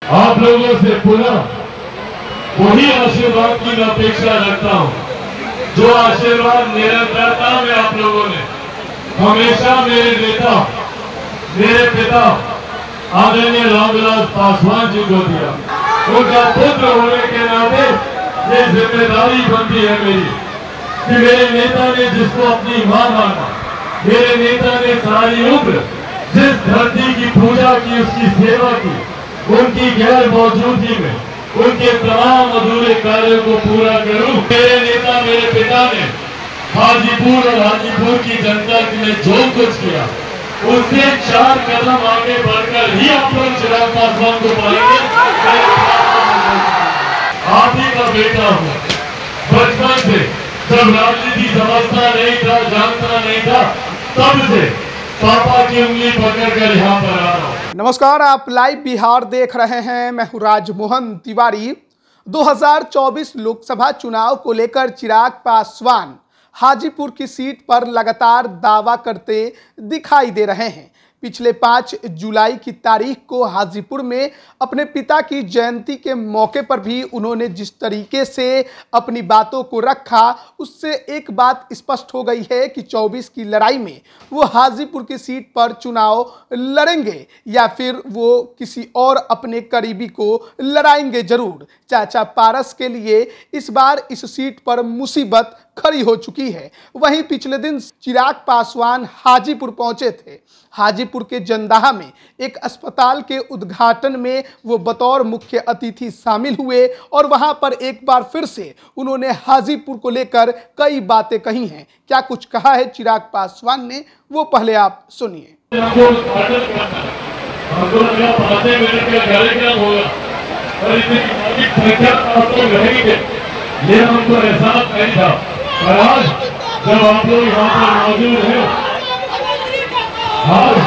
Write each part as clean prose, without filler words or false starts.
आप लोगों से पुनः वही आशीर्वाद की मैं अपेक्षा रखता हूँ, जो आशीर्वाद निरंतरता में आप लोगों ने हमेशा मेरे नेता, मेरे पिता आदरणीय रामविलास पासवान जी को दिया। उनका पुत्र होने के नाते ये जिम्मेदारी बनती है मेरी कि मेरे नेता ने जिसको अपनी मां माना, मेरे नेता ने सारी उम्र जिस धरती की पूजा की, उसकी सेवा की, उनकी गैर मौजूदगी में उनके तमाम अधूरे कार्यों को पूरा करूं। मेरे नेता, मेरे पिता ने हाजीपुर और हाजीपुर की जनता के लिए जो कुछ किया, उससे 4 कदम आगे बढ़कर ही आप लोग चिराग पासवान को पाएंगे। आप ही का बेटा हूं। बचपन से जब राजनीति समझता नहीं था, जानता नहीं था, तब से पापा की उंगली पकड़कर यहाँ पर आ रहा हूँ। नमस्कार, आप लाइव बिहार देख रहे हैं। मैं हूँ राजमोहन तिवारी। 2024 लोकसभा चुनाव को लेकर चिराग पासवान हाजीपुर की सीट पर लगातार दावा करते दिखाई दे रहे हैं। पिछले 5 जुलाई की तारीख को हाजीपुर में अपने पिता की जयंती के मौके पर भी उन्होंने जिस तरीके से अपनी बातों को रखा, उससे एक बात स्पष्ट हो गई है कि 24 की लड़ाई में वो हाजीपुर की सीट पर चुनाव लड़ेंगे या फिर वो किसी और अपने करीबी को लड़ाएंगे जरूर। चाचा पारस के लिए इस बार इस सीट पर मुसीबत खड़ी हो चुकी है। वहीं पिछले दिन चिराग पासवान हाजीपुर पहुंचे थे। हाजीपुर के जंदाहा में एक अस्पताल के उद्घाटन में वो बतौर मुख्य अतिथि शामिल हुए और वहां पर एक बार फिर से उन्होंने हाजीपुर को लेकर कई बातें कही हैं। क्या कुछ कहा है चिराग पासवान ने, वो पहले आप सुनिए। ये हमको एहसास नहीं था, और आज जब आप लोग यहाँ पर मौजूद हैं, आज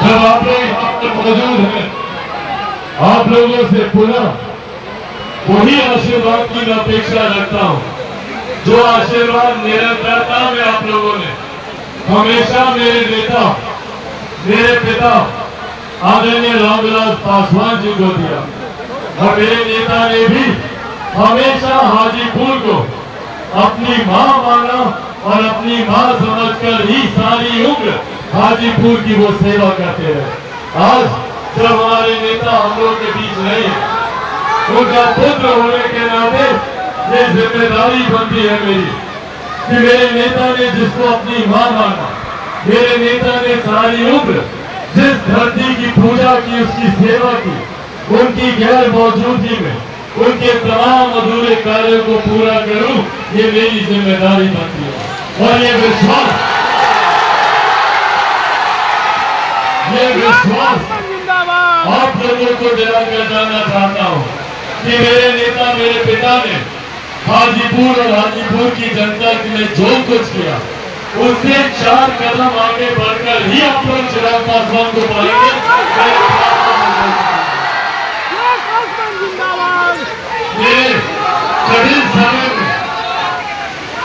जब आप लोग यहाँ पर मौजूद हैं, आप लोगों से पुनः वही आशीर्वाद की मैं अपेक्षा रखता हूँ, जो आशीर्वाद निरंतरता में आप लोगों ने हमेशा मेरे नेता, मेरे पिता आदरणीय रामविलास पासवान जी को दिया। और मेरे नेता ने भी हमेशा हाजीपुर को अपनी मां माना और अपनी मां समझकर ही सारी उम्र हाजीपुर की वो सेवा करते रहे। आज जब हमारे नेता हम लोग के बीच नहीं है, उनका पुत्र होने के नाते ये जिम्मेदारी बनती है मेरी कि मेरे नेता ने जिसको अपनी मां माना, मेरे नेता ने सारी उम्र जिस धरती की पूजा की, उसकी सेवा की, उनकी गैर मौजूदगी में उनके तमाम अधूरे कार्यों को पूरा करूं, ये मेरी जिम्मेदारी बनती है। और ये विश्वास आप लोगों को दिलाकर जाना चाहता हूं कि मेरे नेता, मेरे पिता ने हाजीपुर और हाजीपुर की जनता के लिए जो कुछ किया, उससे 4 कदम आगे बढ़कर ही आप लोग चिराग पासवान को पाएंगे।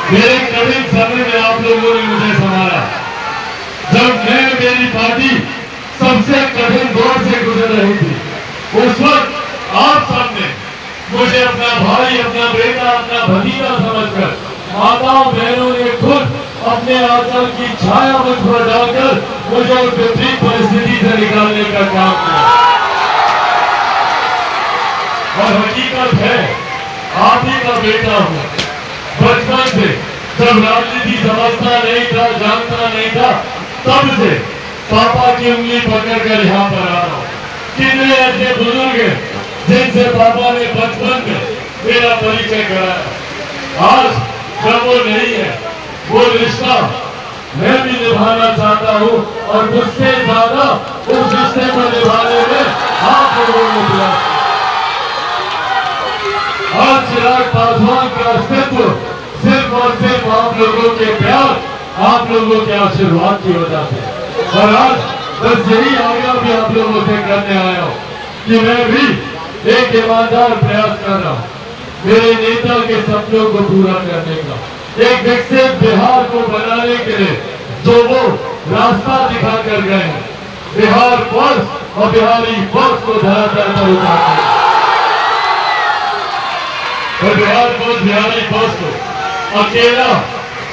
मेरे कठिन समय में आप लोगों ने मुझे संभाला। जब मेरी पार्टी सबसे कठिन दौर से गुजर रही थी, उस वक्त आप सबने मुझे अपना भाई, अपना बेटा, अपना भतीजा समझकर माताओं बहनों ने खुद अपने आंचल की छाया मुझ पर डालकर मुझे उस विपरीत परिस्थिति से निकालने का काम किया। और हकीकत है, आप ही का बेटा हूं। बचपन से जब राजनीति समझता नहीं था, जानता नहीं था, तब से पापा की उंगली पकड़कर यहाँ पर आ रहा हूँ। कितने ऐसे बुजुर्ग हैं जिनसे पापा ने बचपन में मेरा परिचय कराया। आज जब वो नहीं है, वो रिश्ता मैं भी निभाना चाहता हूँ और मुझसे ज्यादा उस रिश्ते को निभाने में आप लोगों ने दिया। आज चिराग पासवान का अस्तित्व सिर्फ और सिर्फ आप लोगों के प्यार, आप लोगों के आशीर्वाद की वजह से। और आज बस यही आज्ञा भी आप लोगों से करने आया हूँ कि मैं भी एक ईमानदार प्रयास कर रहा हूँ मेरे नेता के सपनों को पूरा करने का, एक विकसित बिहार को बनाने के लिए जो वो रास्ता दिखा कर गए हैं। बिहार फर्स्ट, और बिहारी फर्स्ट को धरातल पर उतारते हैं। और बिहारी फर्स्ट को अकेला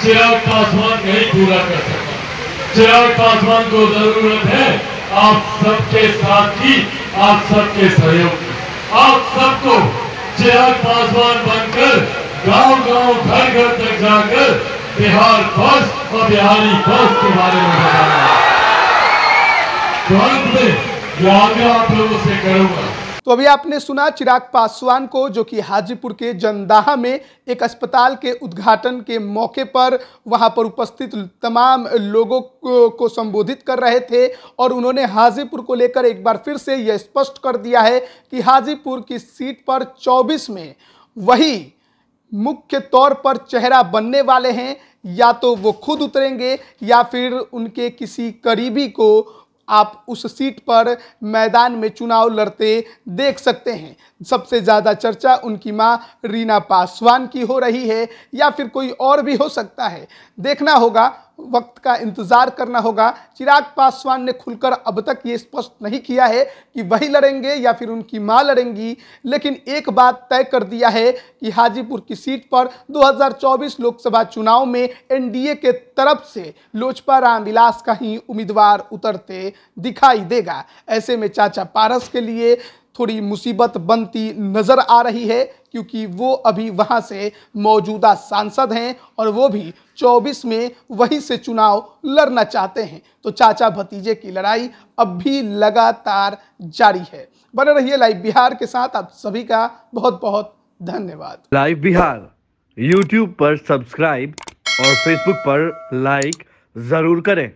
चिराग पासवान नहीं पूरा कर सकता। चिराग पासवान को जरूरत है आप सबके साथ की, आप सबके सहयोग की। आप सबको चिराग पासवान बनकर गांव-गांव, घर-घर तक जाकर बिहार फर्स्ट और बिहारी फर्स्ट के बारे में बताना है। तो अंत में जो आग्रह आप लोगों से करूंगा। तो अभी आपने सुना चिराग पासवान को, जो कि हाजीपुर के जंदाहा में एक अस्पताल के उद्घाटन के मौके पर वहां पर उपस्थित तमाम लोगों को संबोधित कर रहे थे। और उन्होंने हाजीपुर को लेकर एक बार फिर से यह स्पष्ट कर दिया है कि हाजीपुर की सीट पर 24 में वही मुख्य तौर पर चेहरा बनने वाले हैं। या तो वो खुद उतरेंगे या फिर उनके किसी करीबी को आप उस सीट पर मैदान में चुनाव लड़ते देख सकते हैं। सबसे ज़्यादा चर्चा उनकी मां रीना पासवान की हो रही है, या फिर कोई और भी हो सकता है। देखना होगा, वक्त का इंतज़ार करना होगा। चिराग पासवान ने खुलकर अब तक ये स्पष्ट नहीं किया है कि वही लड़ेंगे या फिर उनकी मां लड़ेंगी, लेकिन एक बात तय कर दिया है कि हाजीपुर की सीट पर 2024 लोकसभा चुनाव में एनडीए के तरफ से लोजपा रामविलास का ही उम्मीदवार उतरते दिखाई देगा। ऐसे में चाचा पारस के लिए थोड़ी मुसीबत बनती नजर आ रही है, क्योंकि वो अभी वहां से मौजूदा सांसद हैं और वो भी 24 में वहीं से चुनाव लड़ना चाहते हैं। तो चाचा भतीजे की लड़ाई अब भी लगातार जारी है। बने रहिए लाइव बिहार के साथ। आप सभी का बहुत बहुत धन्यवाद। लाइव बिहार यूट्यूब पर सब्सक्राइब और फेसबुक पर लाइक जरूर करें।